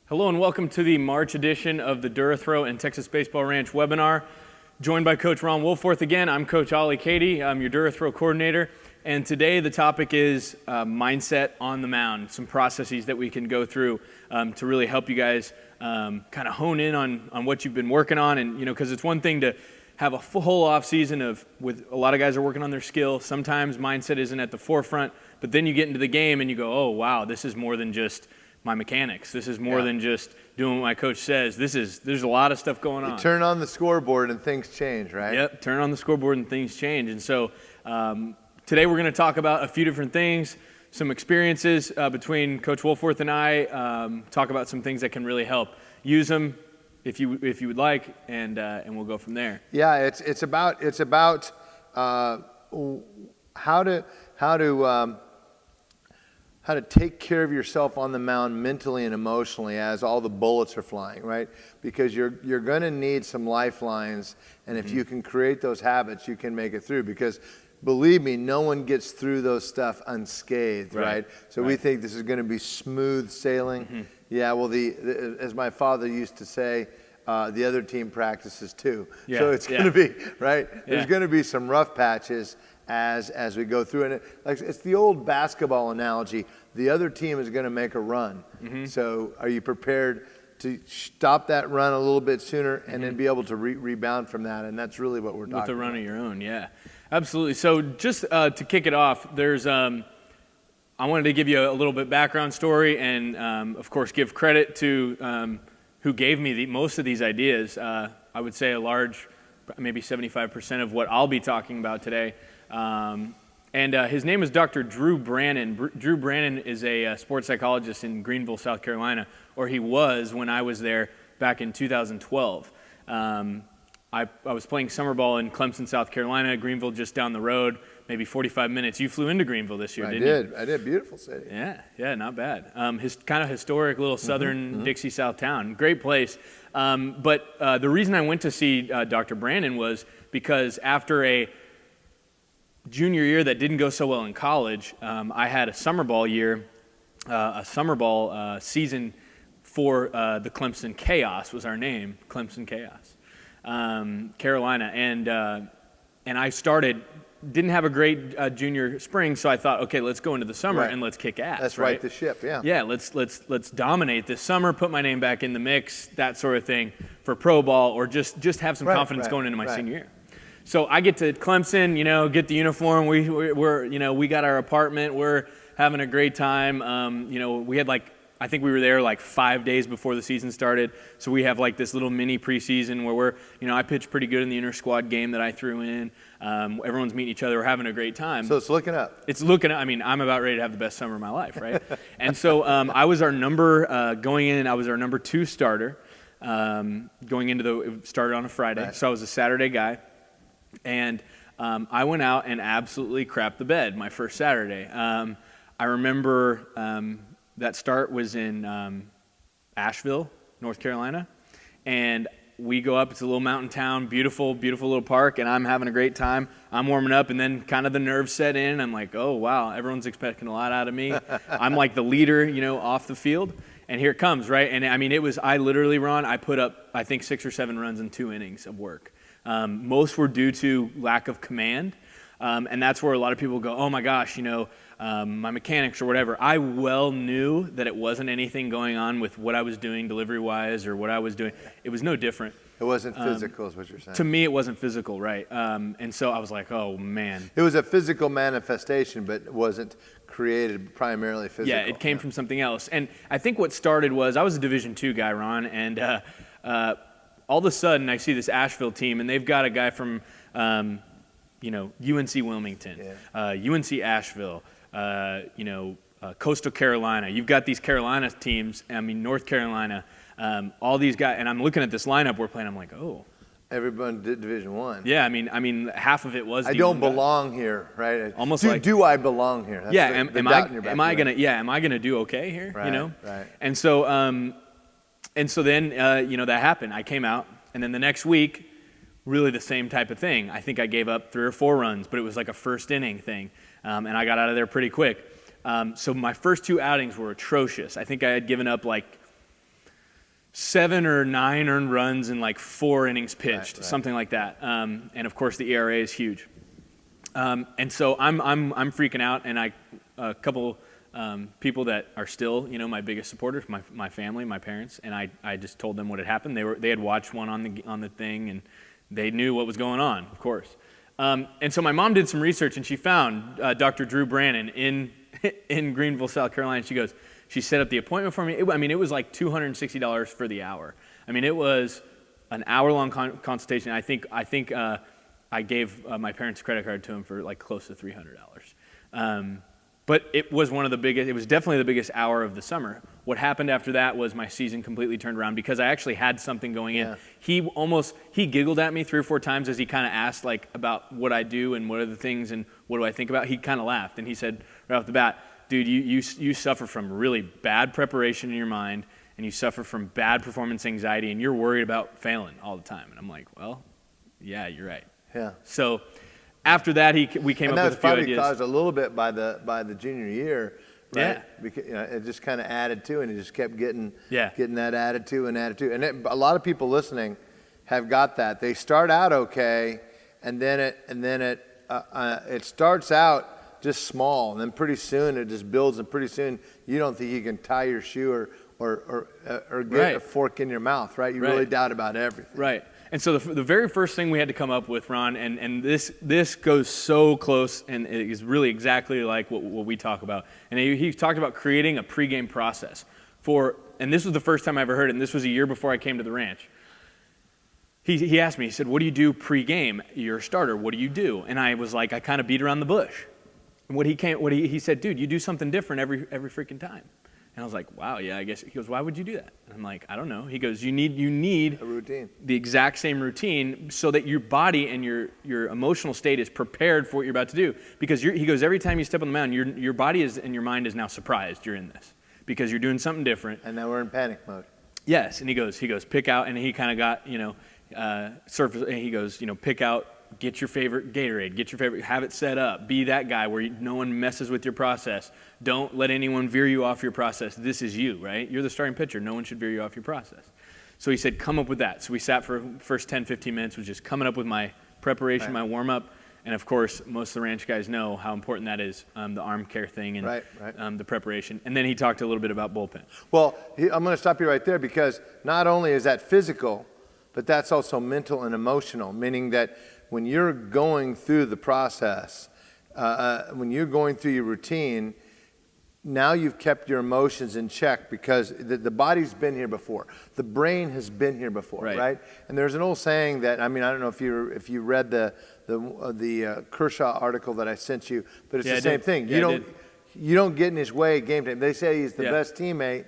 Hello and welcome to the March edition of the Durathrow and Texas Baseball Ranch webinar. Joined by Coach Ron Woolforth again. I'm Coach Ollie Cady. I'm your Durathrow coordinator. And today the topic is mindset on the mound, some processes that we can go through to really help you guys kind of hone in on what you've been working on. And, you know, because it's one thing to have a whole off season with a lot of guys are working on their skill. Sometimes mindset isn't at the forefront, but then you get into the game and you go, oh, wow, this is more than just my mechanics. This is more than just doing what my coach says. There's a lot of stuff going on. You turn on the scoreboard and things change, right? Yep, turn on the scoreboard and things change. And so today we're going to talk about a few different things, some experiences between Coach Woolforth and I, talk about some things that can really help. Use them if you would like, and we'll go from there. Yeah, it's about how to take care of yourself on the mound mentally and emotionally as all the bullets are flying, right? Because you're going to need some lifelines, and if you can create those habits, you can make it through. Because believe me, no one gets through those stuff unscathed, right? So we think this is going to be smooth sailing. Yeah, well, as my father used to say, the other team practices too. Yeah, so it's going to be, right? There's going to be some rough patches as we go through. And it's the old basketball analogy. The other team is going to make a run. So are you prepared to stop that run a little bit sooner and then be able to rebound from that? And that's really what we're talking about. With a run of your own, yeah. Absolutely. So just to kick it off, there's I wanted to give you a little bit background story and, of course, give credit to who gave me most of these ideas. I would say a large, maybe 75% of what I'll be talking about today. His name is Dr. Drew Brannon. Drew Brannon is a sports psychologist in Greenville, South Carolina, or he was when I was there back in 2012. I was playing summer ball in Clemson, South Carolina, Greenville just down the road, maybe 45 minutes. You flew into Greenville this year, didn't you? I did. Beautiful city. Yeah, not bad. His kind of historic little southern Dixie South town. Great place. But the reason I went to see Dr. Brannon was because after a junior year that didn't go so well in college, I had a summer ball year, a summer ball season for the Clemson Chaos was our name, Clemson Chaos, Carolina, and I didn't have a great junior spring, so I thought, okay, let's go into the summer and let's kick ass. Let's right the ship, yeah. Yeah, let's dominate this summer, put my name back in the mix, that sort of thing for pro ball, or just have some confidence going into my senior year. So I get to Clemson, get the uniform. We got our apartment. We're having a great time. We had I think we were there 5 days before the season started. So we have this little mini preseason where I pitched pretty good in the inter-squad game that I threw in. Everyone's meeting each other. We're having a great time. So it's looking up. It's looking up. I mean, I'm about ready to have the best summer of my life, right? And so I was our going in. I was our number 2 starter going into it started on a Friday. So I was a Saturday guy. And I went out and absolutely crapped the bed my first Saturday. I remember that start was in Asheville, North Carolina. And we go up. It's a little mountain town, beautiful, beautiful little park. And I'm having a great time. I'm warming up. And then kind of the nerves set in. I'm like, oh, wow, everyone's expecting a lot out of me. I'm like the leader, off the field. And here it comes, right? And I mean, I literally, Ron, I put up, I think, 6 or 7 runs in 2 innings of work. Most were due to lack of command, and that's where a lot of people go, oh my gosh, my mechanics or whatever. I well knew that it wasn't anything going on with what I was doing delivery-wise or what I was doing. It was no different. It wasn't physical is what you're saying. To me, it wasn't physical, right? And so I was like, oh, man. It was a physical manifestation, but it wasn't created primarily physical. Yeah, it came from something else. And I think what started was I was a Division II guy, Ron, and all of a sudden, I see this Asheville team, and they've got a guy from, UNC Wilmington, UNC Asheville, Coastal Carolina. You've got these Carolina teams. North Carolina. All these guys, and I'm looking at this lineup we're playing. I'm like, oh. Everyone did Division I. Yeah, I mean, half of it was. I don't belong here, right? Almost do I belong here? That's am I gonna do okay here? Right. And so. And so then, that happened. I came out, and then the next week, really the same type of thing. I think I gave up 3 or 4 runs, but it was like a first inning thing, and I got out of there pretty quick. So my first 2 outings were atrocious. I think I had given up 7 or 9 earned runs and like 4 innings pitched, Right. something like that. And of course, the ERA is huge. And so I'm freaking out, and a couple people that are still, my biggest supporters, my family, my parents, and I just told them what had happened. They had watched one on the thing, and they knew what was going on, of course. And so my mom did some research, and she found Dr. Drew Brannon in Greenville, South Carolina. She set up the appointment for me. It was like $260 for the hour. It was an hour-long consultation. I think I gave my parents' credit card to him for like close to $300. But it was it was definitely the biggest hour of the summer. What happened after that was my season completely turned around because I actually had something going in. He giggled at me 3 or 4 times as he kind of asked like about what I do and what are the things and what do I think about. He kind of laughed and he said right off the bat, dude, you suffer from really bad preparation in your mind and you suffer from bad performance anxiety and you're worried about failing all the time. And I'm like, well, yeah, you're right. Yeah. So after that, we came up with a few ideas. And that's probably caused a little bit by the junior year, right? Yeah. Because, it just kind of added to, and it just kept getting that added to and added to. And a lot of people listening have got that. They start out okay, and then it starts out just small, and then pretty soon it just builds, and pretty soon you don't think you can tie your shoe or get a fork in your mouth, right? You really doubt about everything. Right. And so the very first thing we had to come up with, Ron, and this goes so close, and it is really exactly like what we talk about. And he talked about creating a pregame process and this was the first time I ever heard it, and this was a year before I came to the ranch. He asked me, he said, what do you do pregame? You're a starter, what do you do? And I was like, I kind of beat around the bush. And he said, dude, you do something different every freaking time. And I was like, wow, yeah, I guess. He goes, why would you do that? And I'm like, I don't know. He goes, you need a routine, the exact same routine so that your body and your emotional state is prepared for what you're about to do. Because he goes, every time you step on the mound, your body and your mind is now surprised you're in this because you're doing something different. And now we're in panic mode. Yes, and he goes, pick out, and he kind of got, surface, and he goes, pick out, get your favorite Gatorade, have it set up, be that guy where no one messes with your process. Don't let anyone veer you off your process. This is you, right? You're the starting pitcher. No one should veer you off your process. So he said, come up with that. So we sat for the first 10, 15 minutes, was just coming up with my preparation, my warm-up. And of course, most of the ranch guys know how important that is, the arm care thing and the preparation. And then he talked a little bit about bullpen. Well, I'm going to stop you right there because not only is that physical, but that's also mental and emotional, meaning that when you're going through the process, when you're going through your routine, now you've kept your emotions in check because the body's been here before. The brain has been here before, right? And there's an old saying that, I don't know if you read the Kershaw article that I sent you, but it's the same thing. You don't get in his way game time. They say he's the best teammate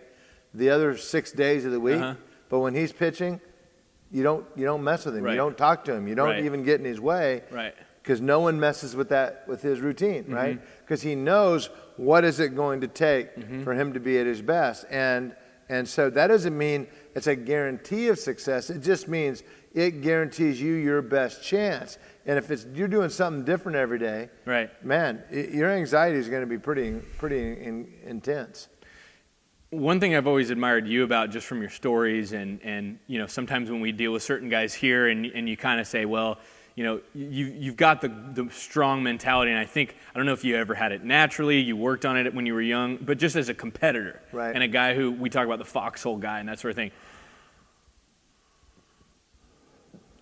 the other 6 days of the week, but when he's pitching, you don't mess with him. You don't talk to him. You don't even get in his way. Right. Because no one messes with his routine, right? Because he knows what is it going to take for him to be at his best. And so that doesn't mean it's a guarantee of success. It just means it guarantees you your best chance. And if you're doing something different every day, man, your anxiety is going to be pretty intense. One thing I've always admired you about, just from your stories, and sometimes when we deal with certain guys here, and you kind of say, well, you've got the strong mentality, and I don't know if you ever had it naturally, you worked on it when you were young, but just as a competitor, and a guy who, we talk about the foxhole guy and that sort of thing.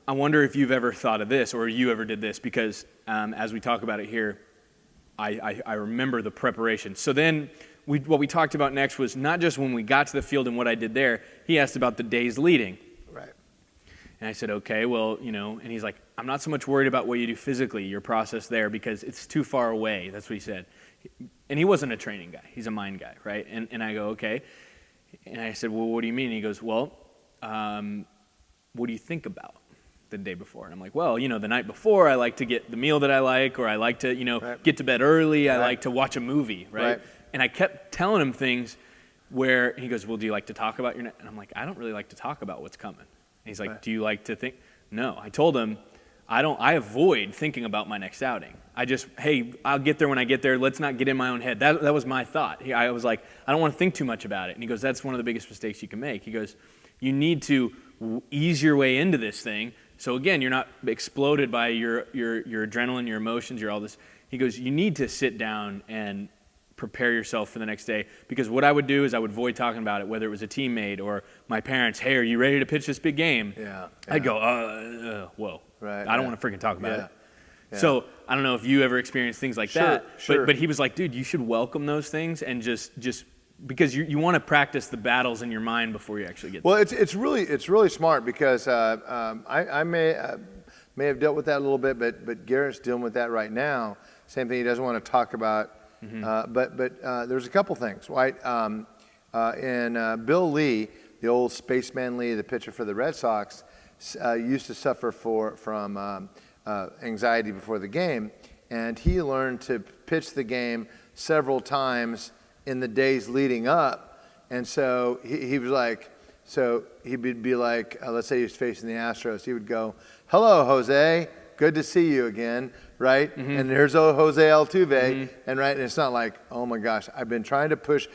I wonder if you've ever thought of this, or you ever did this, because as we talk about it here, I remember the preparation. So then, what we talked about next was not just when we got to the field and what I did there. He asked about the days leading. Right. And I said, okay, well, and he's like, I'm not so much worried about what you do physically, your process there, because it's too far away. That's what he said. And he wasn't a training guy. He's a mind guy, right? And I go, okay. And I said, well, what do you mean? And he goes, well, what do you think about the day before? And I'm like, well, the night before, I like to get the meal that I like, or I like to, get to bed early. I like to watch a movie, right? And I kept telling him things where he goes, well, do you like to talk about your night? And I'm like, I don't really like to talk about what's coming. And he's like, do you like to think? No. I told him, I avoid thinking about my next outing. Hey, I'll get there when I get there. Let's not get in my own head. That was my thought. I was like, I don't want to think too much about it. And he goes, that's one of the biggest mistakes you can make. He goes, You need to ease your way into this thing. So again, you're not exploded by your adrenaline, your emotions, all this. He goes, you need to sit down and prepare yourself for the next day. Because what I would do is I would avoid talking about it, whether it was a teammate or my parents. Hey, are you ready to pitch this big game? Yeah. I'd go, whoa. Right. I don't want to freaking talk about it. Yeah. So I don't know if you ever experienced things like that. Sure. But he was like, dude, you should welcome those things and just because you want to practice the battles in your mind before you actually get there. Well, it's really smart because I may have dealt with that a little bit, but Garrett's dealing with that right now. Same thing, he doesn't want to talk about. But there's a couple things, right? Bill Lee, the old Spaceman Lee, the pitcher for the Red Sox, used to suffer from anxiety before the game, and he learned to pitch the game several times in the days leading up. And so he was like, so he would be like, let's say he was facing the Astros, he would go, "Hello, Jose, good to see you again," right? And there's Jose Altuve, and right, and it's not like, oh my gosh, I've been trying to push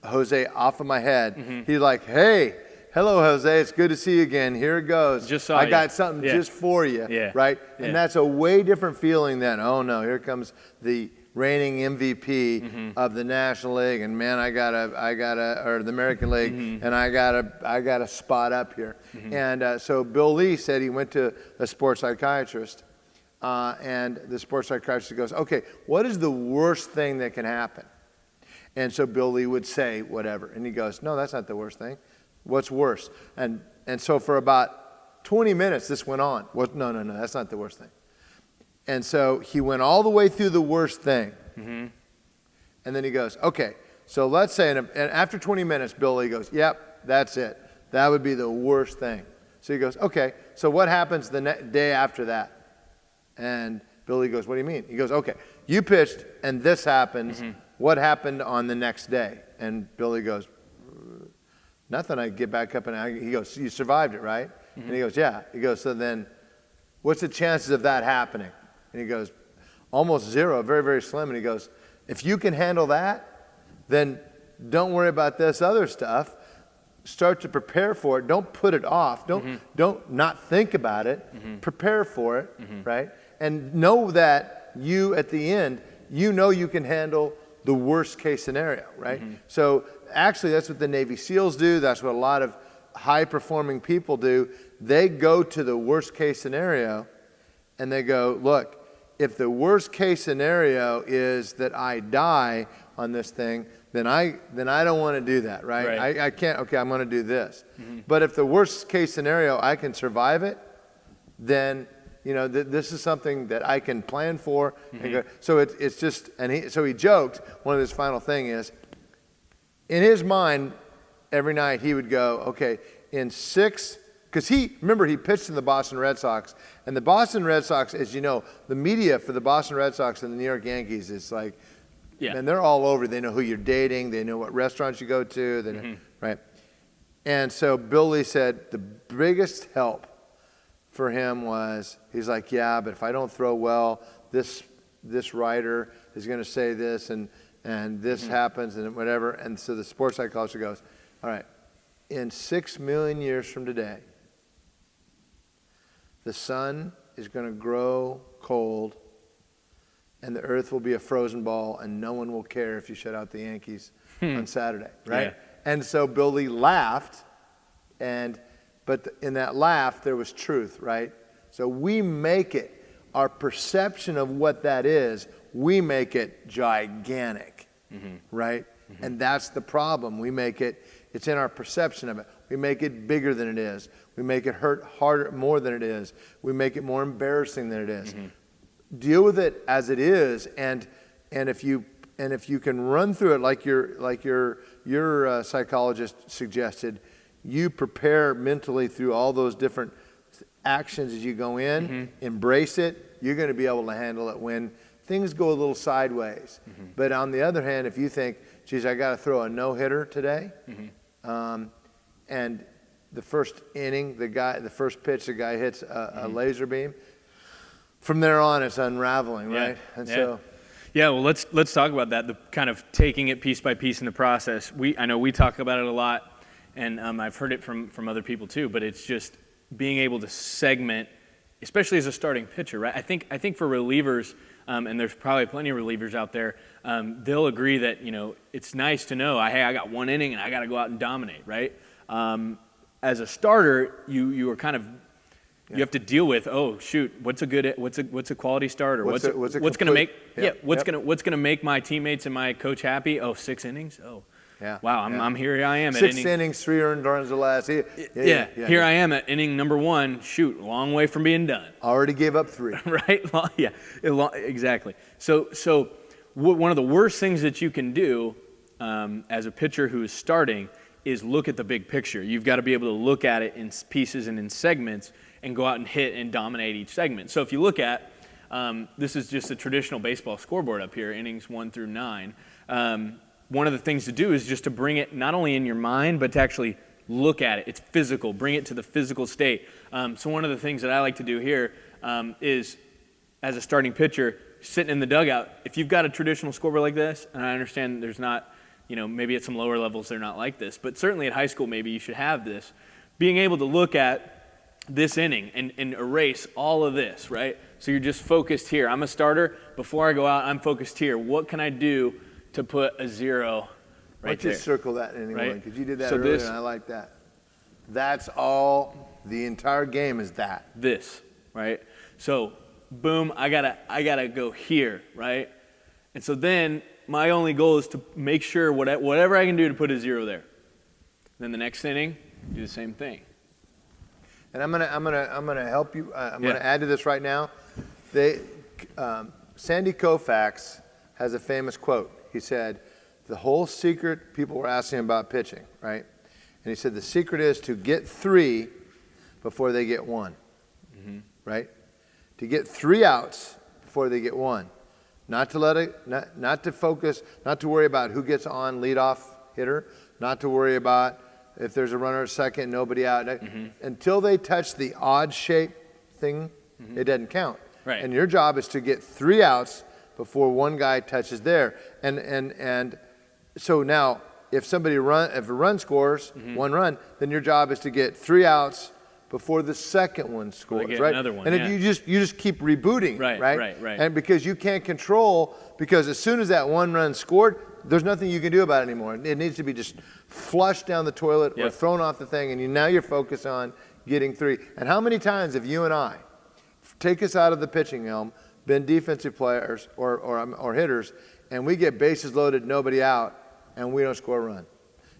Jose off of my head. He's like, "Hey, hello, Jose, it's good to see you again. Here it goes. Just saw I got something just for you," right? And that's a way different feeling than, oh no, here comes the reigning MVP of the National League, and man, I gotta, or the American League, and I gotta spot up here. And so Bill Lee said he went to a sports psychiatrist, and the sports psychiatrist goes, "Okay, what is the worst thing that can happen?" And so Bill Lee would say whatever, and he goes, "No, that's not the worst thing. What's worse?" And so for about 20 minutes this went on. No, that's not the worst thing. And so he went all the way through the worst thing. And then he goes, "Okay, so let's say," and after 20 minutes, Bill Lee goes, "Yep, that's it. That would be the worst thing." So he goes, "Okay, so what happens the day after that?" And Bill Lee goes, "What do you mean?" He goes, "Okay, you pitched and this happens. What happened on the next day?" And Bill Lee goes, "Nothing. I get back up and he goes, "You survived it, right?" And he goes, "Yeah." He goes, "So then what's the chances of that happening?" And he goes, "Almost zero, very, very slim." And he goes, "If you can handle that, then don't worry about this other stuff. Start to prepare for it. Don't put it off. Don't not think about it. Prepare for it, right? And know that you, at the end, you know you can handle the worst case scenario, right?" So actually, that's what the Navy SEALs do. That's what a lot of high-performing people do. They go to the worst case scenario, and they go, "Look, if the worst case scenario is that I die on this thing, then I don't want to do that, right? I can't. Okay, I'm going to do this. But if the worst case scenario I can survive it, then this is something that I can plan for." And go, so it's just, and he joked. One of his final thing is, in his mind, every night he would go, "Okay, in 6." Because he pitched in the Boston Red Sox, and the Boston Red Sox, as you know, the media for the Boston Red Sox and the New York Yankees is like, and they're all over. They know who you're dating. They know what restaurants you go to. They know, right? And so Bill Lee said the biggest help for him was, he's like, "Yeah, but if I don't throw well, this writer is going to say this, and this happens, and whatever." And so the sports psychologist goes, "All right, in 6 million years from today, the sun is going to grow cold, and the earth will be a frozen ball, and no one will care if you shut out the Yankees on Saturday," right? Yeah. And so Bill Lee laughed, but in that laugh there was truth, right? So we make it, our perception of what that is, we make it gigantic, right? And that's the problem. We make it, it's in our perception of it. We make it bigger than it is. We make it hurt harder, more than it is. We make it more embarrassing than it is. Deal with it as it is, and if you can run through it like your psychologist suggested, you prepare mentally through all those different actions as you go in. Embrace it. You're going to be able to handle it when things go a little sideways. But on the other hand, if you think, "Geez, I got to throw a no-hitter today," and the first inning, the first pitch, the guy hits a laser beam. From there on, it's unraveling, right? And so, well, let's talk about that. The kind of taking it piece by piece in the process. I know we talk about it a lot, and I've heard it from other people too, but it's just being able to segment, especially as a starting pitcher, right? I think for relievers, and there's probably plenty of relievers out there, they'll agree that, you know, it's nice to know, hey, I got one inning and I got to go out and dominate, right? As a starter, you are kind of, you have to deal with, oh shoot, what's a quality starter? What's going to make my teammates and my coach happy? Oh, 6 innings. Oh, yeah. Wow, I'm here. I am 6 innings, 3 earned runs or less. Here I am at inning number 1. Shoot, a long way from being done. Already gave up 3. Right? Yeah, exactly. So one of the worst things that you can do as a pitcher who is starting is look at the big picture. You've got to be able to look at it in pieces and in segments and go out and hit and dominate each segment. So if you look at, this is just a traditional baseball scoreboard up here, innings 1 through 9. One of the things to do is just to bring it not only in your mind, but to actually look at it. It's physical. Bring it to the physical state. So one of the things that I like to do here is, as a starting pitcher, sitting in the dugout, if you've got a traditional scoreboard like this, and I understand there's not, you know, maybe at some lower levels they're not like this, but certainly at high school maybe you should have this. Being able to look at this inning and erase all of this, right? So you're just focused here. I'm a starter. Before I go out, I'm focused here. What can I do to put a 0 right there? Just circle that inning right? because you did that earlier, and I like that. That's all. The entire game is that. This, right? So, boom, I gotta go here, right? And so then my only goal is to make sure whatever I can do to put a 0 there. Then the next inning, do the same thing. And I'm gonna help you. I'm gonna add to this right now. Sandy Koufax has a famous quote. He said, "The whole secret." People were asking him about pitching, right? And he said, "The secret is to get 3 before they get 1." Mm-hmm. Right? To get 3 outs before they get 1. Not to focus, not to worry about who gets on leadoff hitter, not to worry about if there's a runner at second, nobody out. Mm-hmm. Until they touch the odd shape thing, it doesn't count. Right. And your job is to get 3 outs before one guy touches there. And so now, if a run scores, 1 run, then your job is to get 3 outs before the second one scores, right? Another one, and if you just keep rebooting, right? And because you can't control, because as soon as that 1 run scored, there's nothing you can do about it anymore. It needs to be just flushed down the toilet or thrown off the thing, and now you're focused on getting 3. And how many times have you and I, take us out of the pitching helm, been defensive players or hitters, and we get bases loaded, nobody out, and we don't score a run?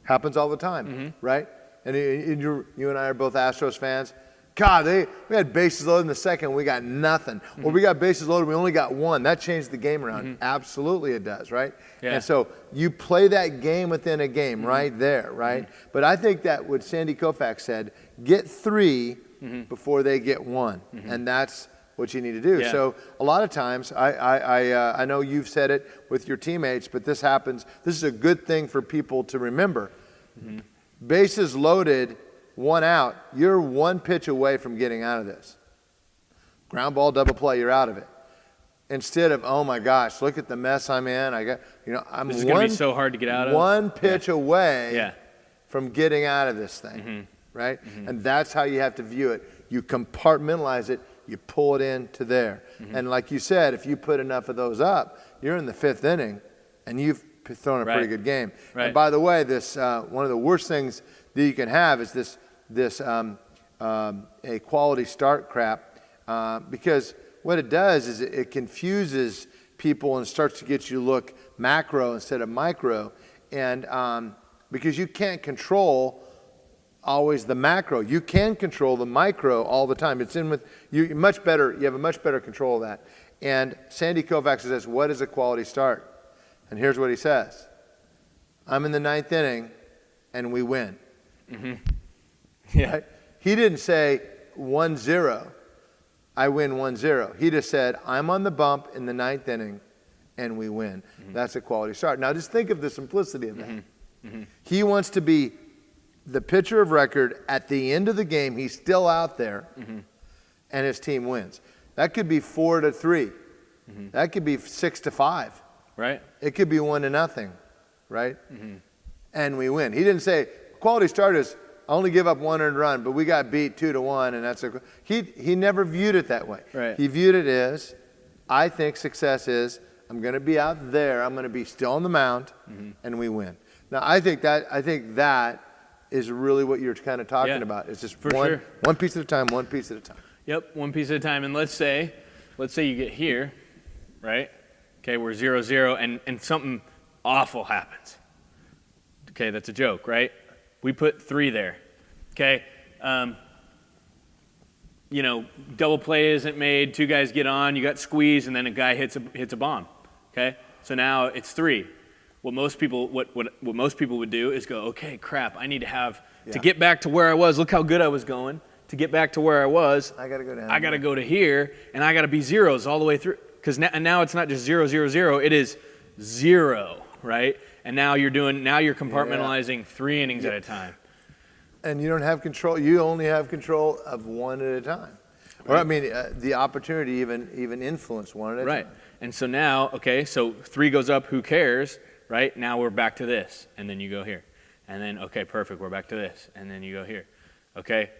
Happens all the time, right? And you and I are both Astros fans. God, we had bases loaded in the second, we got nothing. Or we got bases loaded, we only got 1. That changed the game around. Absolutely it does, right? Yeah. And so you play that game within a game right there, right? But I think that what Sandy Koufax said, get 3 before they get 1. And that's what you need to do. Yeah. So a lot of times, I know you've said it with your teammates, but this happens. This is a good thing for people to remember. Bases loaded, 1 out, you're 1 pitch away from getting out of this. Ground ball, double play, you're out of it. Instead of, oh my gosh, look at the mess I'm in. This is going to be so hard to get out of. 1 pitch away from getting out of this thing, right? And that's how you have to view it. You compartmentalize it, you pull it into there. And like you said, if you put enough of those up, you're in the 5th inning, and you've thrown a pretty good game. Right. And by the way, this one of the worst things that you can have is this a quality start crap, because what it does is it confuses people and starts to get you to look macro instead of micro, and because you can't control always the macro, you can control the micro all the time. It's in with you much better. You have a much better control of that. And Sandy Koufax says, "What is a quality start?" And here's what he says: "I'm in the 9th inning, and we win." Right? He didn't say 1-0, I win 1-0. He just said, I'm on the bump in the 9th inning, and we win. That's a quality start. Now just think of the simplicity of that. He wants to be the pitcher of record at the end of the game. He's still out there, and his team wins. That could be 4-3. That could be 6-5. Right. It could be 1-0. Right. And we win. He didn't say, quality start is only give up 1 earned run, but we got beat 2-1, and that's he never viewed it that way. Right. He viewed it as, I think success is I'm going to be out there, I'm going to be still on the mound, and we win. Now I think that is really what you're kind of talking about. It's just one piece at a time, one piece at a time. Yep, one piece at a time. And let's say you get here, right? Okay, we're 0-0, and something awful happens. Okay, that's a joke, right? We put 3 there. Okay, double play isn't made. 2 guys get on. You got squeezed, and then a guy hits a bomb. Okay, so now it's 3. What most people would do is go, okay, crap. I need to have to get back to where I was. Look how good I was going. To get back to where I was, I got to go down. I got to go to here, and I got to be zeros all the way through. Because now it's not just 0, 0, 0. It is 0, right? And now you're compartmentalizing 3 innings at a time. And you don't have control. You only have control of 1 at a time. Or I mean, the opportunity even influence 1 at a time. Right. And so now, okay, so 3 goes up. Who cares? Right. Now we're back to this, and then you go here, and then okay, perfect. We're back to this, and then you go here. Okay.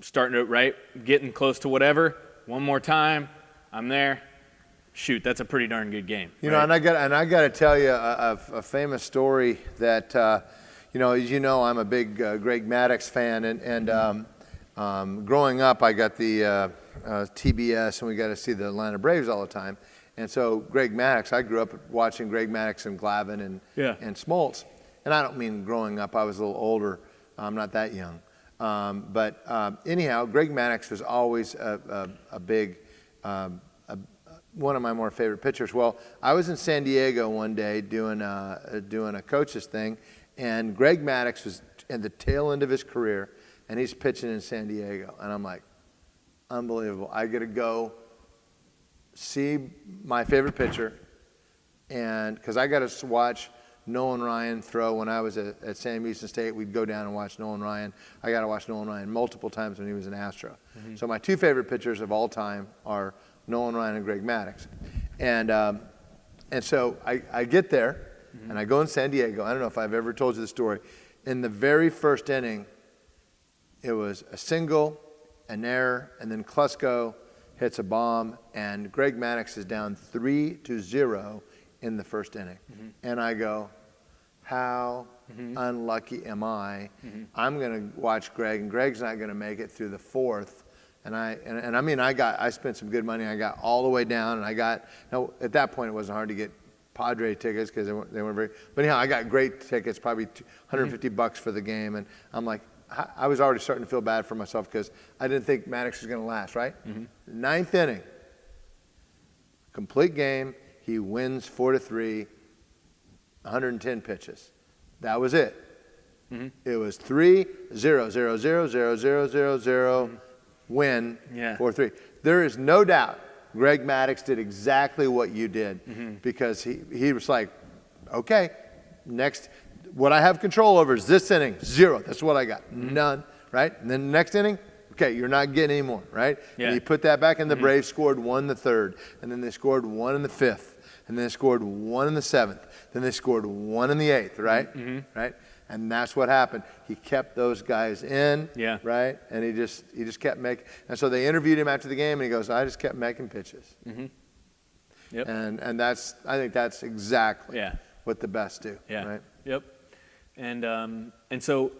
Starting to getting close to whatever. One more time. I'm there. Shoot, that's a pretty darn good game. You know, and I got to tell you a famous story that, as you know, I'm a big Greg Maddux fan, and growing up, I got the TBS, and we got to see the Atlanta Braves all the time. And so Greg Maddux, I grew up watching Greg Maddux and Glavine and Smoltz. And I don't mean growing up, I was a little older. I'm not that young. But anyhow, Greg Maddux was always a big one of my more favorite pitchers. Well, I was in San Diego one day doing a coach's thing, and Greg Maddux was at the tail end of his career, and he's pitching in San Diego. And I'm like, unbelievable. I get to go see my favorite pitcher, and because I got to watch Nolan Ryan throw when I was at Sam Houston State. We'd go down and watch Nolan Ryan. I got to watch Nolan Ryan multiple times when he was an Astro. So my 2 favorite pitchers of all time are Nolan Ryan and Greg Maddux. And so I get there, and I go in San Diego. I don't know if I've ever told you the story. In the very first inning, it was a single, an error, and then Klusko hits a bomb, and Greg Maddux is down 3-0 in the first inning. And I go, how unlucky am I? I'm going to watch Greg, and Greg's not going to make it through the 4th. And I spent some good money. I got all the way down, and now at that point it wasn't hard to get Padre tickets because they weren't very, but anyhow, I got great tickets, probably $150 for the game, and I'm like, I was already starting to feel bad for myself because I didn't think Maddux was going to last, right? 9th inning, complete game. He wins 4-3, 110 pitches. That was it. It was 3-0, 0-0, 0-0, 0-0, win 4-3. There is no doubt Greg Maddux did exactly what you did because he was like, okay, next. What I have control over is this inning, 0. That's what I got. None, right? And then the next inning, okay, you're not getting any more, right? Yeah. And you put that back, and the Braves scored 1 in the 3rd, and then they scored 1 in the 5th, and then they scored 1 in the 7th, then they scored 1 in the 8th, right? Right? And that's what happened. He kept those guys in, right? And he just kept making. And so they interviewed him after the game, and he goes, "I just kept making pitches." Yep. And I think that's exactly what the best do. Yeah. Right? Yep. And so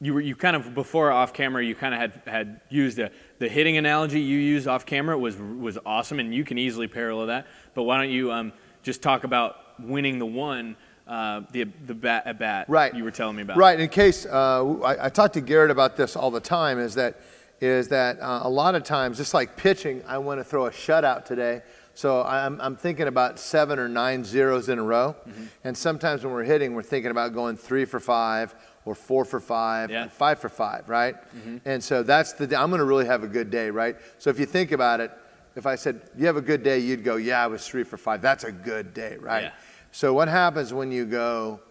you kind of before off camera you kind of had used the hitting analogy you used off camera was awesome, and you can easily parallel that. But why don't you just talk about winning the one the bat at bat you were telling me about? Right. In case I talk to Garrett about this all the time, is that a lot of times, just like pitching, I want to throw a shutout today. So I'm thinking about 7 or 9 zeros in a row. And sometimes when we're hitting, we're thinking about going 3 for 5 or 4 for 5 and 5 for 5, right? And so I'm going to really have a good day, right? So if you think about it, if I said, you have a good day, you'd go, yeah, I was 3 for 5. That's a good day, right? Yeah. So what happens when you go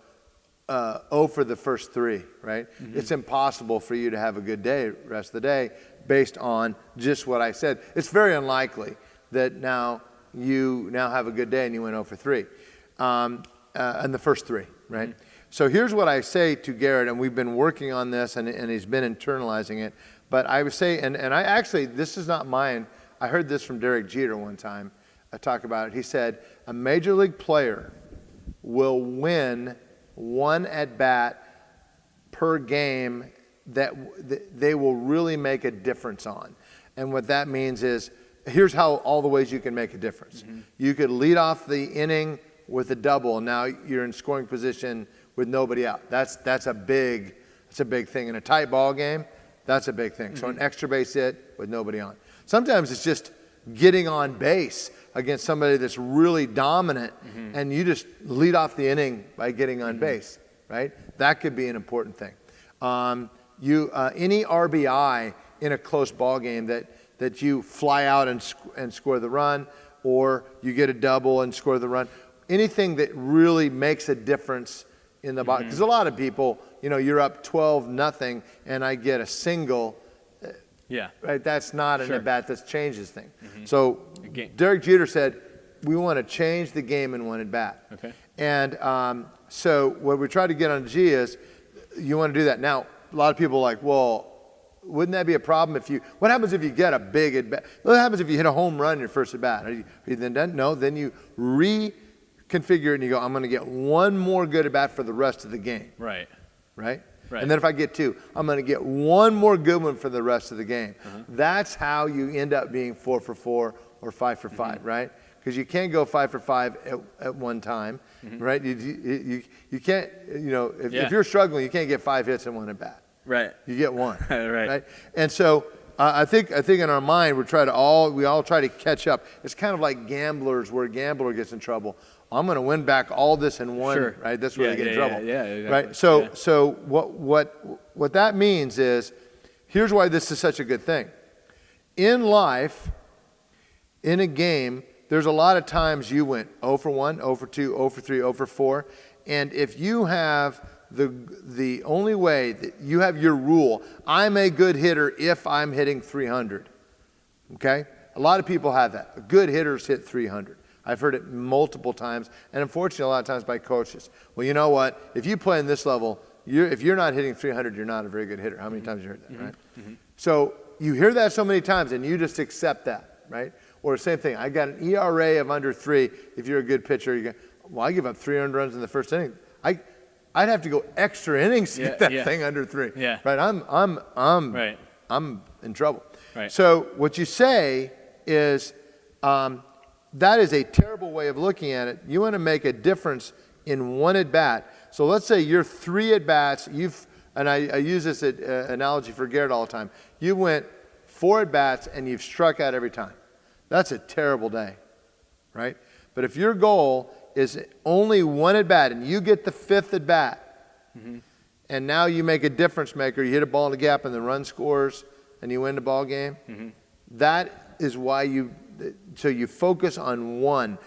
0 for the first 3, right? It's impossible for you to have a good day the rest of the day based on just what I said. It's very unlikely that you now have a good day and you went 0 for 3 in the first 3, right? So here's what I say to Garrett, and we've been working on this, and he's been internalizing it. But I would say, and I actually, this is not mine. I heard this from Derek Jeter one time. I talked about it. He said, a major league player will win one at bat per game that they will really make a difference on. And what that means is, here's how all the ways you can make a difference. Mm-hmm. You could lead off the inning with a double, and now you're in scoring position with nobody out. That's a big thing. In a tight ball game, that's a big thing. Mm-hmm. So an extra base hit with nobody on. Sometimes it's just getting on base against somebody that's really dominant, mm-hmm. and you just lead off the inning by getting on mm-hmm. base, right? That could be an important thing. Any RBI in a close ball game that you fly out and score the run, or you get a double and score the run, anything that really makes a difference in the box. Because a lot of people, you're up 12-0 and I get a single. Yeah. Right. That's not an at bat. That changes things. Mm-hmm. So Derek Jeter said, we want to change the game in one at bat. Okay. And so what we try to get on G is, you want to do that. Now, a lot of people are like, well, wouldn't that be a problem what happens if you get a big at bat? What happens if you hit a home run in your first at bat? Are you then done? No, then you reconfigure it and you go, I'm going to get one more good at bat for the rest of the game. Right. Right? Right. And then if I get two, I'm going to get one more good one for the rest of the game. Uh-huh. That's how you end up being 4 for 4 or 5 for 5, mm-hmm. right? Because you can't go 5 for 5 at one time, mm-hmm. right? You can't, if you're struggling, you can't get 5 hits in one at bat. Right. You get one. right. And so I think in our mind we all try to catch up. It's kind of like gamblers, where a gambler gets in trouble. I'm going to win back all this in one, sure. right? That's where they get in trouble. Yeah, exactly. Right? So what that means is, here's why this is such a good thing. In life, in a game, there's a lot of times you went 0 for 1, 0 for 2, 0 for 3, 0 for 4. And if you have the only way that you have your rule, I'm a good hitter if I'm hitting 300. Okay? A lot of people have that. Good hitters hit 300. I've heard it multiple times, and unfortunately a lot of times by coaches. Well, you know what? If you play in this level, if you're not hitting 300, you're not a very good hitter. How many times have you heard that, mm-hmm. right? Mm-hmm. So you hear that so many times, and you just accept that, right? Or the same thing. I got an ERA of under 3. If you're a good pitcher, you go, well, I give up 300 runs in the first inning. I'd have to go extra innings to get that thing under 3. Yeah. Right? Right. I'm in trouble. Right. So what you say is, that is a terrible way of looking at it. You want to make a difference in one at bat. So let's say you're 3 at bats. And I use this analogy for Garrett all the time. You went 4 at bats and you've struck out every time. That's a terrible day, right? But if your goal is only 1 at bat and you get the 5th at bat, mm-hmm. and now you make a difference maker, you hit a ball in the gap and the run scores and you win the ball game, mm-hmm. that is why you focus on one.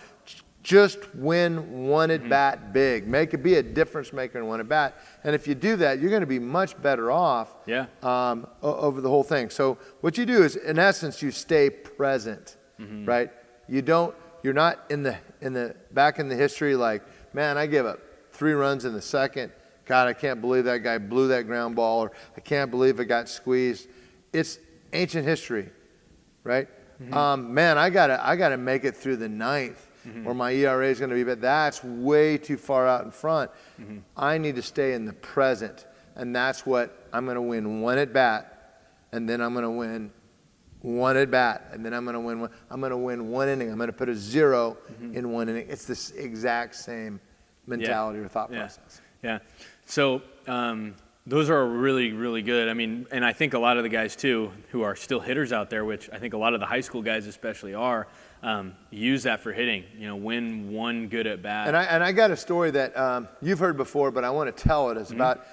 Just win 1 at bat mm-hmm. big. Make it be a difference maker in 1 at bat. And if you do that, you're going to be much better off over the whole thing. So what you do is, in essence, you stay present, mm-hmm. right? You're not in the back in the history like, man, I gave up 3 runs in the second. God, I can't believe that guy blew that ground ball, or I can't believe it got squeezed. It's ancient history, right? Mm-hmm. Man, I gotta make it through the 9th, mm-hmm. or my ERA is going to be bad. That's way too far out in front. Mm-hmm. I need to stay in the present, and that's what I'm going to win 1 at bat, and then I'm going to win 1 at bat, and then I'm going to win 1. I'm going to win 1 inning. I'm going to put a 0 mm-hmm. in 1 inning. It's this exact same mentality or thought process. Yeah. So those are really, really good. I mean, and I think a lot of the guys too who are still hitters out there, which I think a lot of the high school guys especially are, use that for hitting. Win 1 good at bat. And I got a story that you've heard before, but I want to tell it. It's mm-hmm. about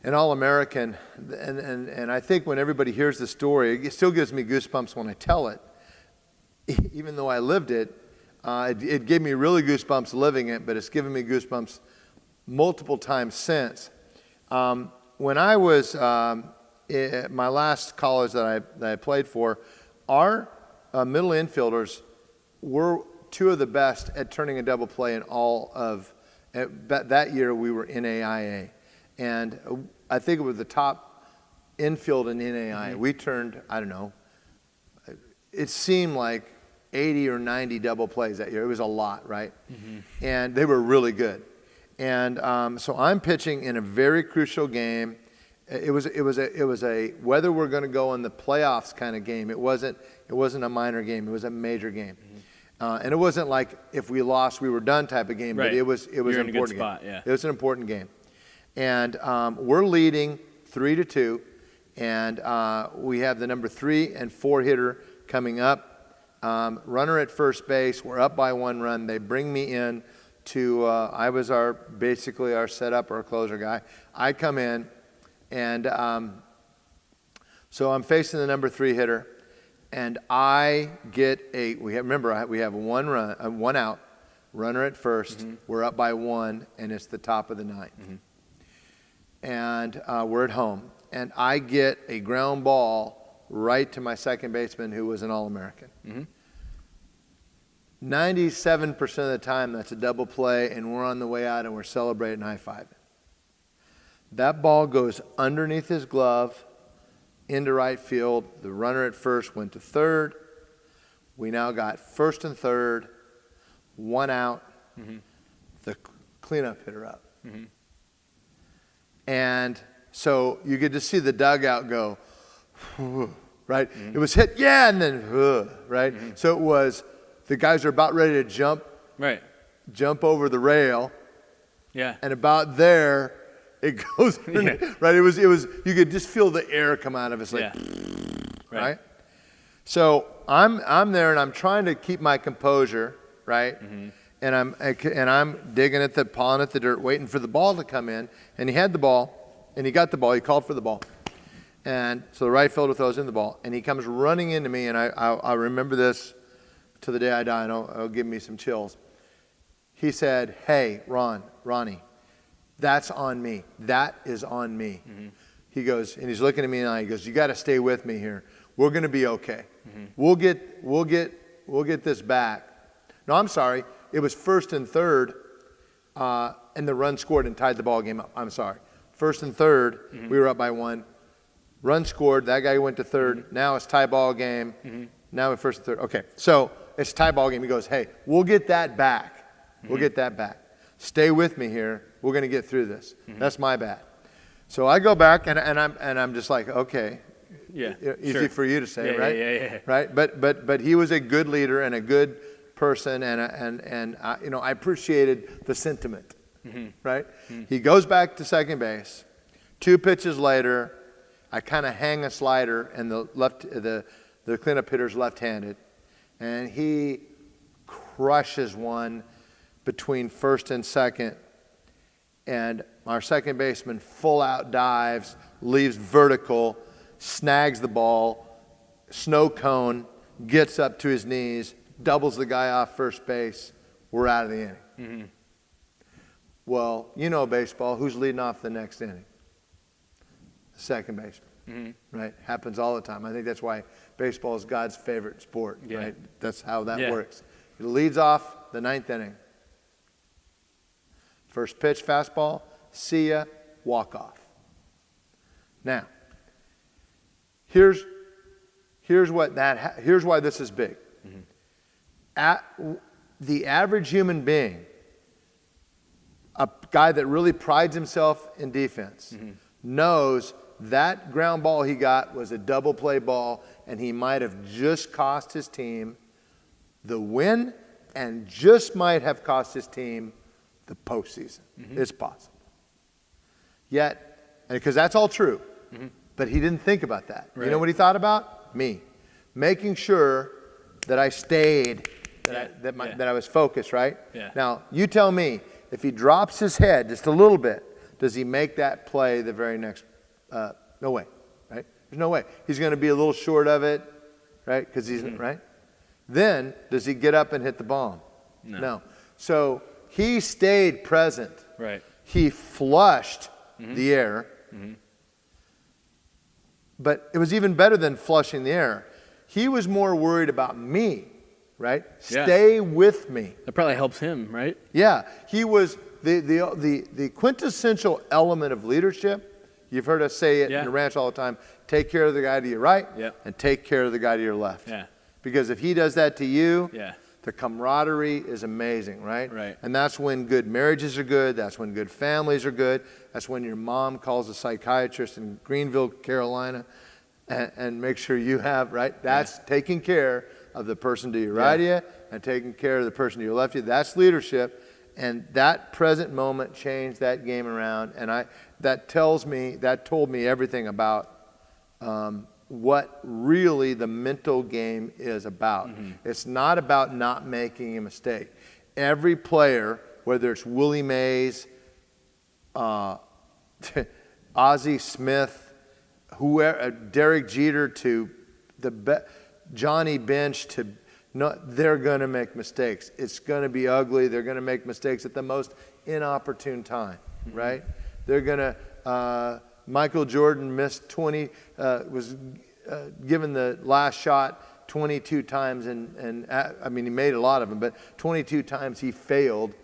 an All-American, and I think when everybody hears the story, it still gives me goosebumps when I tell it, even though I lived it. It gave me really goosebumps living it, but it's given me goosebumps multiple times since. When I was at my last college that I played for, our middle infielders were 2 of the best at turning a double play in all of That year we were NAIA, and I think it was the top infield in NAIA. We turned, I don't know, it seemed like 80 or 90 double plays that year. It was a lot, right? And they were really good. And so I'm pitching in a very crucial game. It was a whether we're going to go in the playoffs kind of game. It wasn't a minor game. It was a major game. And it wasn't like if we lost we were done type of game. Right. But it was You're an in a good important spot, game. yeah. It was an important game. And we're leading 3-2, and we have the number 3 and 4 hitter coming up. Runner at first base. We're up by 1 run. They bring me in to I was basically our setup or closer guy. I come in, and so I'm facing the number 3 hitter, and I get we have 1 run, 1 out, runner at first. We're up by 1, and it's the top of the 9th, and we're at home, and I get a ground ball right to my second baseman, who was an All-American. 97% of the time, that's a double play, and we're on the way out, and we're celebrating high-fiving. That ball goes underneath his glove into right field. The runner at first went to third. We now got first and third, 1 out, the cleanup hitter up. And so you get to see the dugout go, right? It was hit, yeah, and then, right? So it was, the guys are about ready to jump over the rail. Yeah. And about there, it goes, right? It was, you could just feel the air come out of us, like, right? So I'm there, and I'm trying to keep my composure, right? And I'm digging at the, pawing at the dirt, waiting for the ball to come in. And he had the ball, and he got the ball. He called for the ball. And so the right fielder throws in the ball, and he comes running into me, and I remember this to the day I die, and it'll give me some chills. He said, "Hey, Ronnie, that's on me. That is on me." He goes, and he's looking at me, and he goes, "You got to stay with me here. We're going to be okay. We'll get this back." No, I'm sorry. It was first and third, and the run scored and tied the ball game up. I'm sorry. First and third, we were up by 1. Run scored. That guy went to third. Now it's tie ball game. Now we're first and third. Okay, so it's tie ball game. He goes, "Hey, we'll get that back. We'll get that back. Stay with me here. We're going to get through this." That's my bad. So I go back, and I'm just like, okay, easy for you to say, right? Yeah. Right. But he was a good leader and a good person, and I appreciated the sentiment, right? He goes back to second base. 2 pitches later, I kind of hang a slider, and the cleanup hitter's left-handed, and he crushes one between first and second, and our second baseman full out dives, leaves vertical, snags the ball, snow cone, gets up to his knees, doubles the guy off first base. We're out of the inning. Well, you know baseball, who's leading off the next inning? The second baseman, right? Happens all the time. I think that's why baseball is God's favorite sport, right? That's how that works. He leads off the 9th inning. First pitch, fastball, see ya, walk off. Now, here's why this is big. The average human being, a guy that really prides himself in defense, knows that ground ball he got was a double play ball, and he might have just cost his team the win, and just might have cost his team the postseason. It's possible. Yet, because that's all true, but he didn't think about that. You know what he thought about? Me. Making sure that I stayed, that I was focused, right? Now, you tell me, if he drops his head just a little bit, does he make that play the very next? No way, right? There's no way. He's going to be a little short of it, right? Because he's, right? Then, does he get up and hit the bomb? No. So, he stayed present. Right. He flushed the air. But it was even better than flushing the air. He was more worried about me, right? Stay with me. That probably helps him, right? Yeah. He was the quintessential element of leadership, you've heard us say it in the ranch all the time, take care of the guy to your right and take care of the guy to your left. Yeah. Because if he does that to you, Yeah. the camaraderie is amazing, right? Right. And that's when good marriages are good. That's when good families are good. That's when your mom calls a psychiatrist in Greenville, Carolina, and make sure you have, right? That's taking care of the person to your right of you and taking care of the person to your left of you. That's leadership. And that present moment changed that game around. And that told me everything about what really the mental game is about. It's not about not making a mistake. Every player, whether it's Willie Mays, Ozzie Smith, whoever, Derek Jeter to Johnny Bench to, they're going to make mistakes. It's going to be ugly. They're going to make mistakes at the most inopportune time, right? They're going to. Michael Jordan missed 20, was given the last shot 22 times, and I mean, he made a lot of them, but 22 times he failed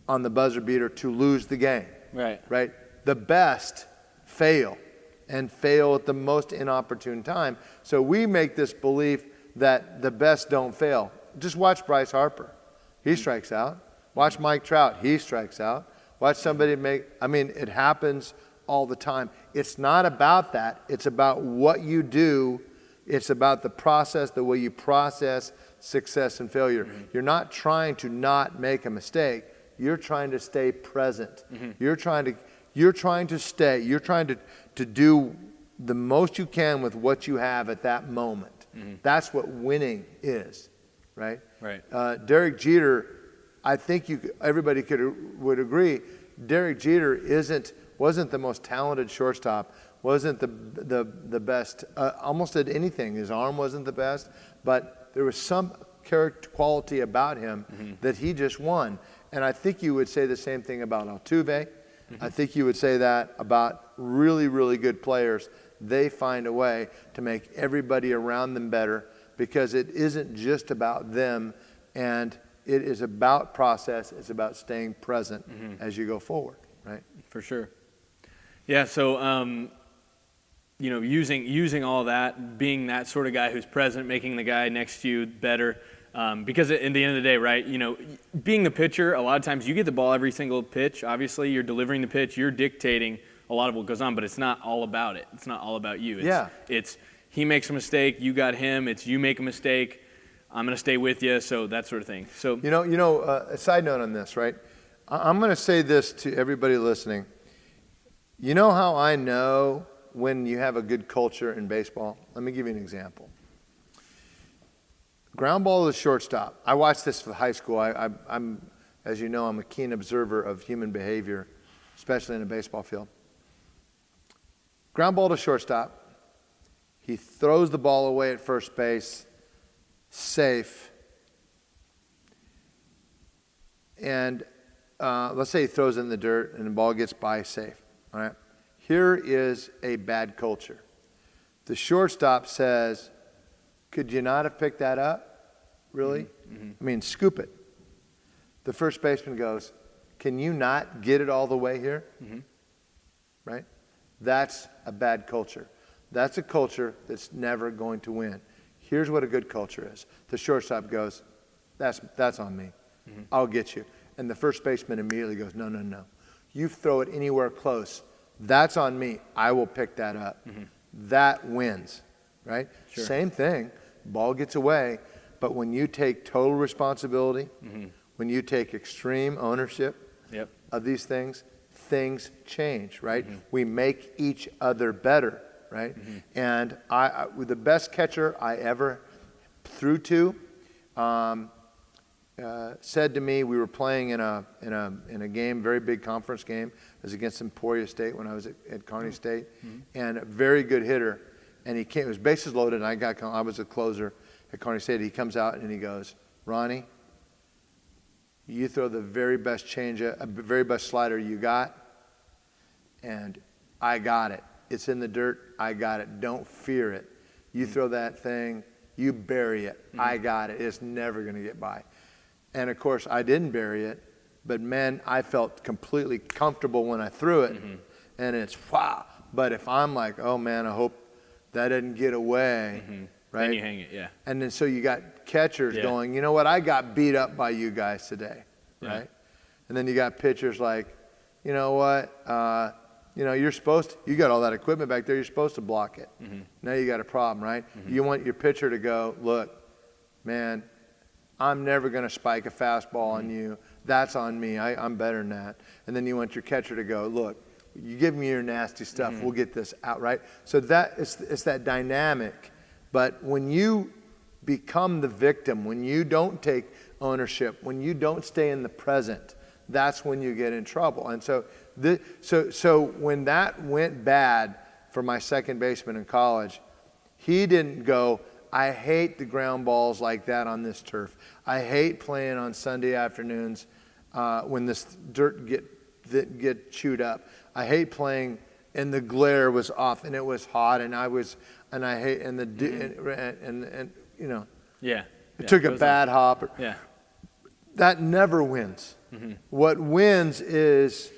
on the buzzer beater to lose the game. Right? The best fail, and fail at the most inopportune time. So we make this belief that the best don't fail. Just watch Bryce Harper. He strikes out. Watch Mike Trout. He strikes out. Watch somebody it happens all the time. It's not about that. It's about what you do. It's about the process, the way you process success and failure. You're not trying to not make a mistake. You're trying to stay present. You're trying to do the most you can with what you have at that moment. That's what winning is, right? Derek Jeter, I think everybody would agree, Derek Jeter wasn't the most talented shortstop, wasn't the best, almost at anything. His arm wasn't the best, but there was some character quality about him that he just won. And I think you would say the same thing about Altuve. I think you would say that about really, really good players. They find a way to make everybody around them better because it isn't just about them, and it is about process. It's about staying present as you go forward, right? For sure. Yeah, so, using all that, being that sort of guy who's present, making the guy next to you better, because in the end of the day, right, being the pitcher, a lot of times you get the ball every single pitch. Obviously, you're delivering the pitch, you're dictating a lot of what goes on, but it's not all about it. It's not all about you. It's he makes a mistake, you got him. It's you make a mistake, I'm going to stay with you, so that sort of thing. So a side note on this, right? I'm going to say this to everybody listening. You know how I know when you have a good culture in baseball? Let me give you an example. Ground ball to the shortstop. I watched this for high school. I'm, as you know, I'm a keen observer of human behavior, especially in a baseball field. Ground ball to shortstop. He throws the ball away at first base, safe. And let's say he throws it in the dirt and the ball gets by safe. All right. Here is a bad culture. The shortstop says, could you not have picked that up? Really? I mean, scoop it. The first baseman goes, can you not get it all the way here? Right? That's a bad culture. That's a culture that's never going to win. Here's what a good culture is. The shortstop goes, that's on me. I'll get you. And the first baseman immediately goes, no. You throw it anywhere close. That's on me. I will pick that up. That wins, right? Sure. Same thing. Ball gets away. But when you take total responsibility, when you take extreme ownership of these things change, right? We make each other better, right? And the best catcher I ever threw to said to me, we were playing in a game, very big conference game. It was against Emporia State when I was at Kearney State, and a very good hitter. And he came, it was bases loaded, and I was a closer at Kearney State. He comes out and he goes, Ronnie, you throw the very best very best slider you got, and I got it. It's in the dirt. I got it. Don't fear it. You throw that thing, you bury it. I got it. It's never going to get by. And of course, I didn't bury it, But man, I felt completely comfortable when I threw it, and it's wow. But if I'm like, oh man, I hope that didn't get away, right? Then you hang it, yeah. And then so you got catchers going, you know what? I got beat up by you guys today, right? And then you got pitchers like, you know what? You know, you got all that equipment back there. You're supposed to block it. Now you got a problem, right? You want your pitcher to go, look, man, I'm never going to spike a fastball on you. That's on me. I'm better than that. And then you want your catcher to go, look, you give me your nasty stuff. We'll get this out, right? So it's that dynamic. But when you become the victim, when you don't take ownership, when you don't stay in the present, that's when you get in trouble. And so when that went bad for my second baseman in college, he didn't go, I hate the ground balls like that on this turf. I hate playing on Sunday afternoons when this dirt get chewed up. I hate playing and the glare was off and it was hot and I hate and and you know. Yeah. It took a bad hop. Yeah. That never wins. What wins is,